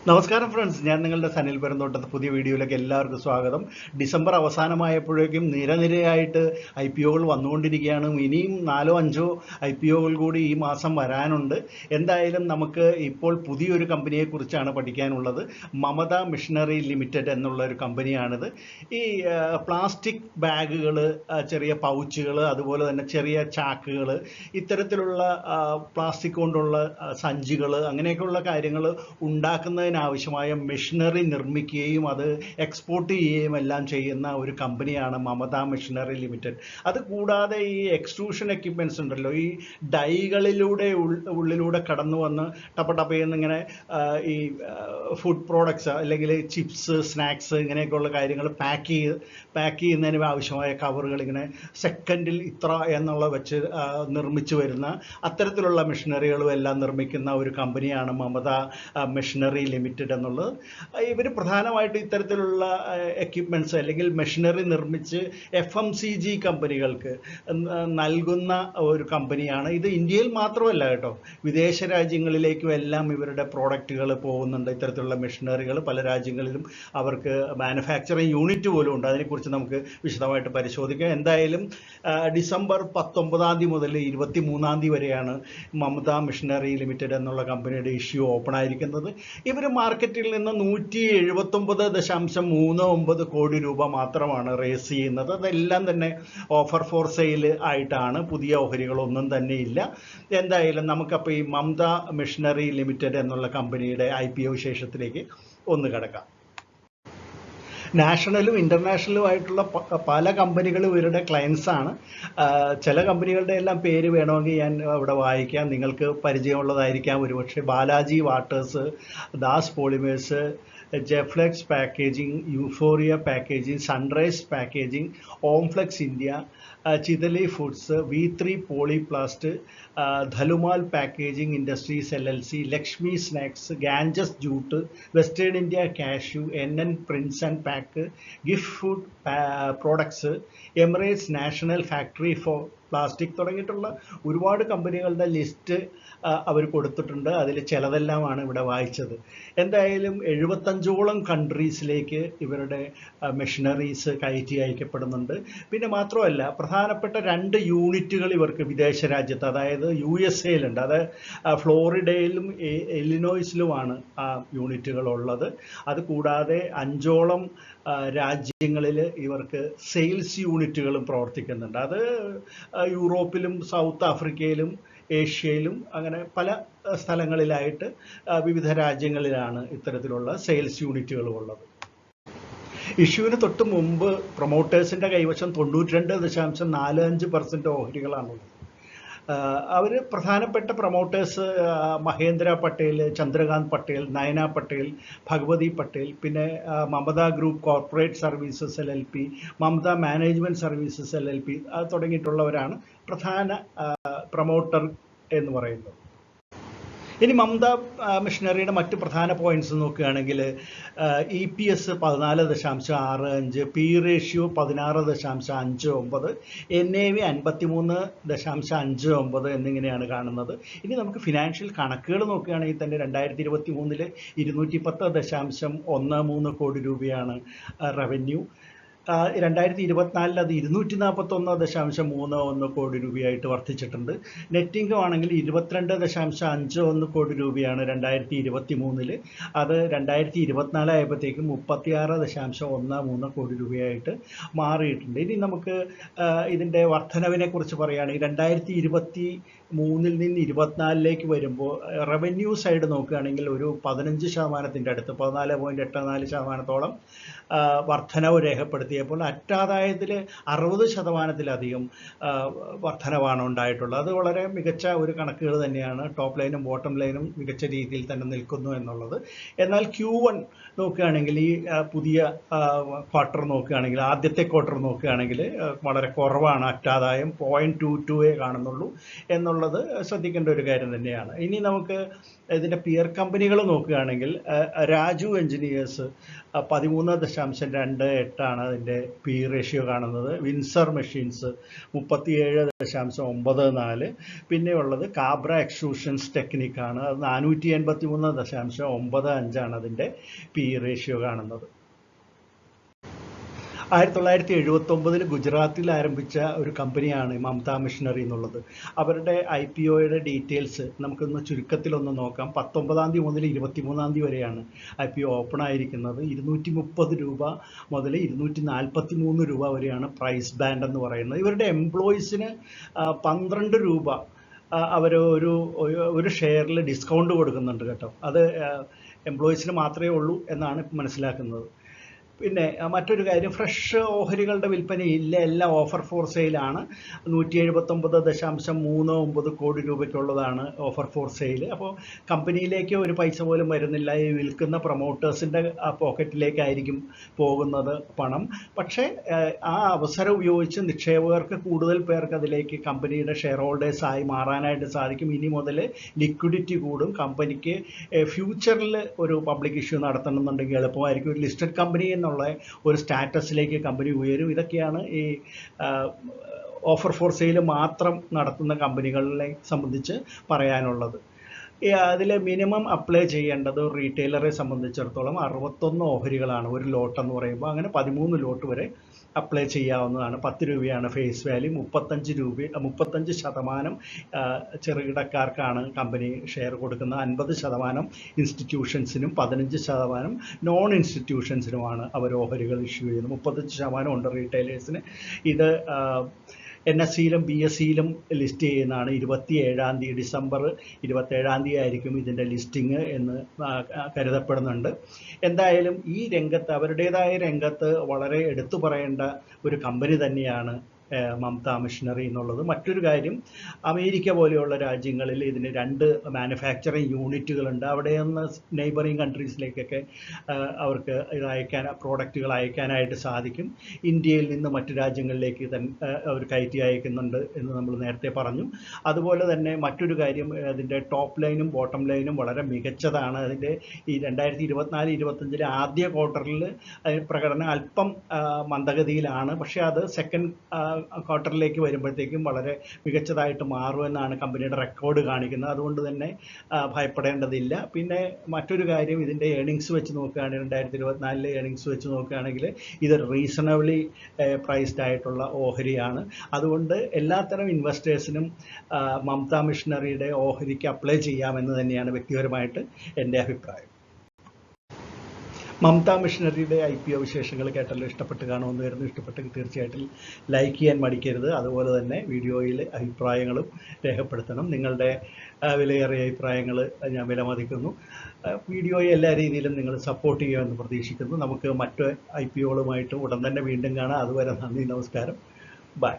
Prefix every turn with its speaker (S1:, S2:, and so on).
S1: നമസ്കാരം ഫ്രണ്ട്സ്, ഞാൻ നിങ്ങളുടെ സനിൽ പെരുന്തോട്ടത്ത് പുതിയ വീഡിയോയിലേക്ക് എല്ലാവർക്കും സ്വാഗതം. ഡിസംബർ അവസാനമായപ്പോഴേക്കും നിരനിരയായിട്ട് IPOകൾ വന്നുകൊണ്ടിരിക്കുകയാണ്. ഇനിയും 4-5 IPOകൾ കൂടി ഈ മാസം വരാനുണ്ട്. എന്തായാലും നമുക്ക് ഇപ്പോൾ പുതിയൊരു കമ്പനിയെക്കുറിച്ചാണ് പഠിക്കാനുള്ളത്. മമത മിഷനറി ലിമിറ്റഡ് എന്നുള്ള ഒരു കമ്പനിയാണിത്. ഈ പ്ലാസ്റ്റിക് ബാഗുകൾ, ചെറിയ പൗച്ചുകൾ, അതുപോലെ തന്നെ ചെറിയ ചാക്കുകൾ, ഇത്തരത്തിലുള്ള പ്ലാസ്റ്റിക് കൊണ്ടുള്ള സഞ്ചികൾ, അങ്ങനെയൊക്കെയുള്ള കാര്യങ്ങൾ ഉണ്ടാക്കുന്നതിന് ആവശ്യമായ മെഷീനറി നിർമ്മിക്കുകയും അത് എക്സ്പോർട്ട് ചെയ്യുകയും എല്ലാം ചെയ്യുന്ന ഒരു കമ്പനിയാണ് മമത മിഷനറി ലിമിറ്റഡ്. അത് കൂടാതെ ഈ എക്സ്ട്രൂഷൻ എക്യുപ്മെൻറ്റ്സ് ഉണ്ടല്ലോ, ഈ ഡൈകളിലൂടെ ഉള്ളിലൂടെ കടന്നു വന്ന് ടപ്പയെന്ന് ഇങ്ങനെ ഈ ഫുഡ് പ്രോഡക്ട്സ് അല്ലെങ്കിൽ ചിപ്സ്, സ്നാക്സ്, ഇങ്ങനെയൊക്കെയുള്ള കാര്യങ്ങൾ പാക്ക് ചെയ്യുന്നതിന് ആവശ്യമായ കവറുകൾ ഇങ്ങനെ സെക്കൻഡിൽ ഇത്ര എന്നുള്ള വെച്ച് നിർമ്മിച്ചു വരുന്ന അത്തരത്തിലുള്ള മെഷീനറികളും എല്ലാം നിർമ്മിക്കുന്ന ഒരു കമ്പനിയാണ് മമത മിഷനറി ലിമിറ്റഡ് എന്നുള്ളത്. ഇവർ പ്രധാനമായിട്ട് ഇത്തരത്തിലുള്ള എക്യുപ്മെൻറ്റ്സ് അല്ലെങ്കിൽ മെഷീനറി നിർമ്മിച്ച് FMCG കമ്പനികൾക്ക് നൽകുന്ന ഒരു കമ്പനിയാണ് ഇത്. ഇന്ത്യയിൽ മാത്രമല്ല കേട്ടോ, വിദേശ രാജ്യങ്ങളിലേക്കും എല്ലാം ഇവരുടെ പ്രോഡക്റ്റുകൾ പോകുന്നുണ്ട്. ഇത്തരത്തിലുള്ള മെഷീനറികൾ പല രാജ്യങ്ങളിലും അവർക്ക് മാനുഫാക്ചറിങ് യൂണിറ്റ് പോലും ഉണ്ട്. അതിനെക്കുറിച്ച് നമുക്ക് വിശദമായിട്ട് പരിശോധിക്കാം. എന്തായാലും ഡിസംബർ 19 മുതൽ 23 വരെയാണ് മമത മിഷനറി ലിമിറ്റഡ് എന്നുള്ള കമ്പനിയുടെ ഇഷ്യൂ ഓപ്പൺ ആയിരിക്കുന്നത്. ഇവർ മാർക്കറ്റിൽ നിന്ന് 179.39 കോടി രൂപ മാത്രമാണ് റേസ് ചെയ്യുന്നത്. അതെല്ലാം തന്നെ ഓഫർ ഫോർ സെയിൽ ആയിട്ടാണ്, പുതിയ ഓഹരികളൊന്നും തന്നെ ഇല്ല. എന്തായാലും നമുക്കപ്പോൾ ഈ മമത മിഷനറി ലിമിറ്റഡ് എന്നുള്ള കമ്പനിയുടെ IPO വിശേഷത്തിലേക്ക് ഒന്ന് കിടക്കാം. നാഷണലും ഇൻ്റർനാഷണലുമായിട്ടുള്ള പല കമ്പനികളും ഇവരുടെ ക്ലയൻസാണ്. ചില കമ്പനികളുടെ എല്ലാം പേര് വേണമെങ്കിൽ ഞാൻ അവിടെ വായിക്കാം, നിങ്ങൾക്ക് പരിചയമുള്ളതായിരിക്കാം ഒരുപക്ഷെ. Balaji waters, Das polymers, Jeflex packaging, Euphoria packaging, sunrise packaging, Omflex India, Chitale foods, V3 polyplast, Dhalumal packaging industries LLC, Lakshmi snacks, Ganges jute, western India cashew, NN prince and pack, gift food products, Emirates national factory for plastic തുടങ്ങിയിട്ടുള്ള ഒരുപാട് കമ്പനികളുടെ list അവർ കൊടുത്തിട്ടുണ്ട്. അതിൽ ചിലതെല്ലാമാണ് ഇവിടെ വായിച്ചത്. എന്തായാലും 75ഓളം കൺട്രീസിലേക്ക് ഇവരുടെ machineries കയറ്റി അയക്കപ്പെടുന്നുണ്ട്. പിന്നെ മാത്രമല്ല, പ്രധാനപ്പെട്ട 2 യൂണിറ്റുകൾ ഇവർക്ക് വിദേശ രാജ്യത്ത്, അതായത് USA-യിലുണ്ട്. അത് ഫ്ലോറിഡയിലും ഇലിനോയ്സിലുമാണ് ആ യൂണിറ്റുകൾ ഉള്ളത്. അത് കൂടാതെ 5ഓളം രാജ്യങ്ങളിൽ ഇവർക്ക് സെയിൽസ് യൂണിറ്റുകളും പ്രവർത്തിക്കുന്നുണ്ട്. അത് യൂറോപ്പിലും സൗത്ത് ആഫ്രിക്കയിലും ഏഷ്യയിലും അങ്ങനെ പല സ്ഥലങ്ങളിലായിട്ട് വിവിധ രാജ്യങ്ങളിലാണ് ഇത്തരത്തിലുള്ള സെയിൽസ് യൂണിറ്റുകൾ ഉള്ളത്. ഇഷ്യൂവിന് തൊട്ട് മുമ്പ് പ്രൊമോട്ടേഴ്സിൻ്റെ കൈവശം 92.45% ഓഹരികളാണുള്ളത്. അവർ പ്രധാനപ്പെട്ട പ്രൊമോട്ടേഴ്സ് മഹേന്ദ്ര പട്ടേൽ, ചന്ദ്രകാന്ത് പട്ടേൽ, നയന പട്ടേൽ, ഭഗവതി പട്ടേൽ, പിന്നെ Mamata group corporate services LLP, Mamata management services LLP തുടങ്ങിയിട്ടുള്ളവരാണ് പ്രധാന പ്രൊമോട്ടർ എന്ന് പറയുന്നത്. ഇനി മമത മിഷനറിയുടെ മറ്റ് പ്രധാന പോയിന്റ്സ് നോക്കുകയാണെങ്കിൽ EPS 14.65, P റേഷ്യോ 16.59, NAV 53.59 എന്നിങ്ങനെയാണ് കാണുന്നത്. ഇനി നമുക്ക് ഫിനാൻഷ്യൽ കണക്കുകൾ നോക്കുകയാണെങ്കിൽ തന്നെ 2023 210.13 കോടി രൂപയാണ് റവന്യൂ. 2024 അത് 241.31 കോടി രൂപയായിട്ട് വർദ്ധിച്ചിട്ടുണ്ട്. നെറ്റ് ഇൻകം ആണെങ്കിൽ 22.51 കോടി രൂപയാണ് 2023. അത് 2024 ആയപ്പോഴത്തേക്കും 36.13 കോടി രൂപയായിട്ട് മാറിയിട്ടുണ്ട്. ഇനി നമുക്ക് ഇതിൻ്റെ വർധനവിനെ കുറിച്ച് പറയുകയാണെങ്കിൽ 2023 നിന്ന് 2024 വരുമ്പോൾ റവന്യൂ സൈഡ് നോക്കുകയാണെങ്കിൽ ഒരു 15% അടുത്ത് 14.84% വർധനവ് രേഖപ്പെടുത്തിയപ്പോൾ അറ്റാദായത്തിൽ 60%-ലധികം വർധനവാണ് ഉണ്ടായിട്ടുള്ളത്. അത് വളരെ മികച്ച ഒരു കണക്കുകൾ തന്നെയാണ്. ടോപ്പ് ലൈനും ബോട്ടം ലൈനും മികച്ച രീതിയിൽ തന്നെ നിൽക്കുന്നു എന്നുള്ളത്. എന്നാൽ Q1 നോക്കുകയാണെങ്കിൽ, ഈ പുതിയ ക്വാർട്ടർ നോക്കുകയാണെങ്കിൽ, ആദ്യത്തെ ക്വാർട്ടർ നോക്കുകയാണെങ്കിൽ വളരെ കുറവാണ്. അറ്റാദായം 0.22 കാണുന്നുള്ളൂ എന്നുള്ള എന്നുള്ളത് ശ്രദ്ധിക്കേണ്ട ഒരു കാര്യം തന്നെയാണ്. ഇനി നമുക്ക് ഇതിൻ്റെ പിയർ കമ്പനികൾ നോക്കുകയാണെങ്കിൽ രാജു എഞ്ചിനീയേഴ്സ് 13.28 അതിൻ്റെ പി റേഷ്യോ കാണുന്നത്. Windsor machines 37.94. പിന്നെ ഉള്ളത് കാബ്ര എക്സ്ട്രൂഷൻസ് ടെക്നിക്കാണ്, അത് 483.95 അതിൻ്റെ പി റേഷ്യോ കാണുന്നത്. 1979 ഗുജറാത്തിൽ ആരംഭിച്ച ഒരു കമ്പനിയാണ് മമത മെഷീനറി എന്നുള്ളത്. അവരുടെ IPOയുടെ ഡീറ്റെയിൽസ് നമുക്കൊന്ന് ചുരുക്കത്തിലൊന്ന് നോക്കാം. 19 മുതൽ 23 വരെയാണ് IPO ഓപ്പൺ ആയിരിക്കുന്നത്. 230 രൂപ മുതൽ 243 രൂപ വരെയാണ് പ്രൈസ് ബാൻഡ് എന്ന് പറയുന്നത്. ഇവരുടെ എംപ്ലോയീസിന് 12 രൂപ അവർ ഒരു ഷെയറിൽ ഡിസ്കൗണ്ട് കൊടുക്കുന്നുണ്ട് കേട്ടോ. അത് എംപ്ലോയീസിന് മാത്രമേ ഉള്ളൂ എന്നാണ് മനസ്സിലാക്കുന്നത്. പിന്നെ മറ്റൊരു കാര്യം, ഫ്രഷ് ഓഹരികളുടെ വിൽപ്പനയില്ല, എല്ലാം ഓഫർ ഫോർ സെയിലാണ്. 179.39 കോടി രൂപയ്ക്കുള്ളതാണ് ഓഫർ ഫോർ സെയിൽ. അപ്പോൾ കമ്പനിയിലേക്ക് ഒരു പൈസ പോലും വരുന്നില്ല, ഈ വിൽക്കുന്ന പ്രൊമോട്ടേഴ്സിൻ്റെ പോക്കറ്റിലേക്കായിരിക്കും പോകുന്നത് പണം. പക്ഷേ ആ അവസരം ഉപയോഗിച്ച് നിക്ഷേപകർക്ക് കൂടുതൽ പേർക്ക് അതിലേക്ക് കമ്പനിയുടെ ഷെയർ ഹോൾഡേഴ്സായി മാറാനായിട്ട് സാധിക്കും. ഇനി മുതൽ ലിക്വിഡിറ്റി കൂടും. കമ്പനിക്ക് ഫ്യൂച്ചറിൽ ഒരു പബ്ലിക് ഇഷ്യൂ നടത്തണമെന്നുണ്ടെങ്കിൽ എളുപ്പമായിരിക്കും. ഒരു ലിസ്റ്റഡ് കമ്പനി എന്നുള്ള ഒരു സ്റ്റാറ്റസിലേക്ക് കമ്പനി ഉയരും. ഇതൊക്കെയാണ് ഈ ഓഫർ ഫോർ സെയിൽ മാത്രം നടത്തുന്ന കമ്പനികളെ സംബന്ധിച്ച് പറയാനുള്ളത്. അതിൽ മിനിമം അപ്ലൈ ചെയ്യേണ്ടത് റീറ്റെയിലറെ സംബന്ധിച്ചിടത്തോളം 61 ഓഹരികളാണ് ഒരു ലോട്ട് എന്ന് പറയുമ്പോൾ. അങ്ങനെ 13 ലോട്ട് വരെ അപ്ലൈ ചെയ്യാവുന്നതാണ്. 10 രൂപയാണ് ഫേസ് വാല്യൂ. 35% ചെറുകിടക്കാർക്കാണ് കമ്പനി ഷെയർ കൊടുക്കുന്നത്. 50% ഇൻസ്റ്റിറ്റ്യൂഷൻസിനും 15% നോൺ ഇൻസ്റ്റിറ്റ്യൂഷൻസിനുമാണ് അവർ ഓഹരികൾ ഇഷ്യൂ ചെയ്യുന്നത്. 35% ഉണ്ട് റീറ്റെയിലേഴ്സിന്. ഇത് NSEയിലും BSEയിലും ലിസ്റ്റ് ചെയ്യുന്നതാണ്. 27 ഡിസംബർ 27 ആയിരിക്കും ഇതിൻ്റെ ലിസ്റ്റിംഗ് എന്ന് കരുതപ്പെടുന്നുണ്ട്. എന്തായാലും ഈ രംഗത്ത്, അവരുടേതായ രംഗത്ത് വളരെ എടുത്തു പറയേണ്ട ഒരു കമ്പനി തന്നെയാണ് മമത മെഷീനറി എന്നുള്ളത്. മറ്റൊരു കാര്യം, അമേരിക്ക പോലെയുള്ള രാജ്യങ്ങളിൽ ഇതിന് 2 മാനുഫാക്ചറിങ് യൂണിറ്റുകളുണ്ട്. അവിടെ നിന്ന് നെയ്ബറിങ് കൺട്രീസിലേക്കൊക്കെ അവർക്ക് ഇത് പ്രോഡക്റ്റുകൾ അയക്കാനായിട്ട് സാധിക്കും. ഇന്ത്യയിൽ നിന്ന് മറ്റു രാജ്യങ്ങളിലേക്ക് അവർ കയറ്റി അയക്കുന്നുണ്ട് എന്ന് നമ്മൾ നേരത്തെ പറഞ്ഞു. അതുപോലെ തന്നെ മറ്റൊരു കാര്യം, അതിൻ്റെ ടോപ്പ് ലൈനും ബോട്ടം ലൈനും വളരെ മികച്ചതാണ്. അതിൻ്റെ ഈ 2024-25 ആദ്യ ക്വാർട്ടറിൽ പ്രകടനം അല്പം മന്ദഗതിയിലാണ്. പക്ഷേ അത് സെക്കൻഡ് ക്വാർട്ടറിലേക്ക് വരുമ്പോഴത്തേക്കും വളരെ മികച്ചതായിട്ട് മാറുമെന്നാണ് കമ്പനിയുടെ റെക്കോർഡ് കാണിക്കുന്നത്. അതുകൊണ്ട് തന്നെ ഭയപ്പെടേണ്ടതില്ല. പിന്നെ മറ്റൊരു കാര്യം, ഇതിൻ്റെ ഏണിങ്സ് വെച്ച് നോക്കുകയാണെങ്കിൽ 2024 ഏണിങ്സ് വെച്ച് നോക്കുകയാണെങ്കിൽ ഇത് റീസണബിളി പ്രൈസ്ഡ് ആയിട്ടുള്ള ഓഹരിയാണ്. അതുകൊണ്ട് എല്ലാത്തരം ഇൻവെസ്റ്റേഴ്സിനും മമത മെഷീനറിയുടെ ഓഹരിക്ക് അപ്ലൈ ചെയ്യാമെന്ന് തന്നെയാണ് വ്യക്തിപരമായിട്ട് എൻ്റെ അഭിപ്രായം. മമത മെഷീനറിയുടെ IPO വിശേഷങ്ങൾ കേട്ടല്ലോ. ഇഷ്ടപ്പെട്ട് കാണുമെന്ന് വരുന്നു. ഇഷ്ടപ്പെട്ടെങ്കിൽ തീർച്ചയായിട്ടും ലൈക്ക് ചെയ്യാൻ മടിക്കരുത്. അതുപോലെ തന്നെ വീഡിയോയിൽ അഭിപ്രായങ്ങളും രേഖപ്പെടുത്തണം. നിങ്ങളുടെ വിലയേറിയ അഭിപ്രായങ്ങൾ ഞാൻ വിലമതിക്കുന്നു. വീഡിയോയെ എല്ലാ രീതിയിലും നിങ്ങൾ സപ്പോർട്ട് ചെയ്യുമെന്ന് പ്രതീക്ഷിക്കുന്നു. നമുക്ക് മറ്റ് IPOകളുമായിട്ട് ഉടൻ തന്നെ വീണ്ടും കാണാം. അതുവരെ നന്ദി, നമസ്കാരം, ബൈ.